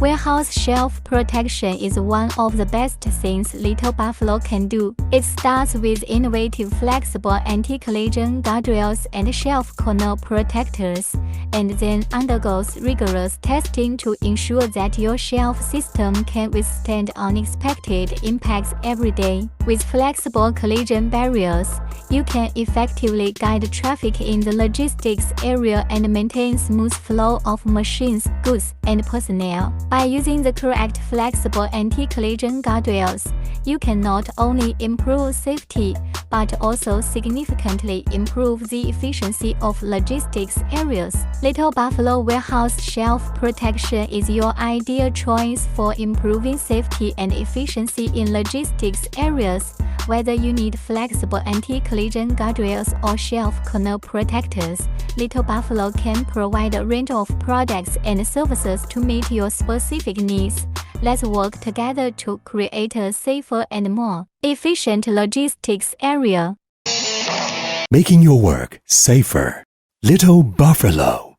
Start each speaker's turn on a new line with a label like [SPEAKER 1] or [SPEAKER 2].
[SPEAKER 1] Warehouse shelf protection is one of the best things Little Buffalo can do. It starts with innovative flexible anti-collision guardrails and shelf corner protectors, and then undergoes rigorous testing to ensure that your shelf system can withstand unexpected impacts every day. With flexible collision barriers, you can effectively guide traffic in the logistics area and maintain smooth flow of machines, goods, and personnel. By using the correct flexible anti-collision guardrails, you can not only improve safety, but also significantly improve the efficiency of logistics areas. Little Buffalo Warehouse Shelf Protection is your ideal choice for improving safety and efficiency in logistics areas. Whether you need flexible anti-collision guardrails or shelf corner protectors, Little Buffalo can provide a range of products and services to meet your specific needs. Let's work together to create a safer and more efficient logistics area.
[SPEAKER 2] Making your work safer. Little Buffalo.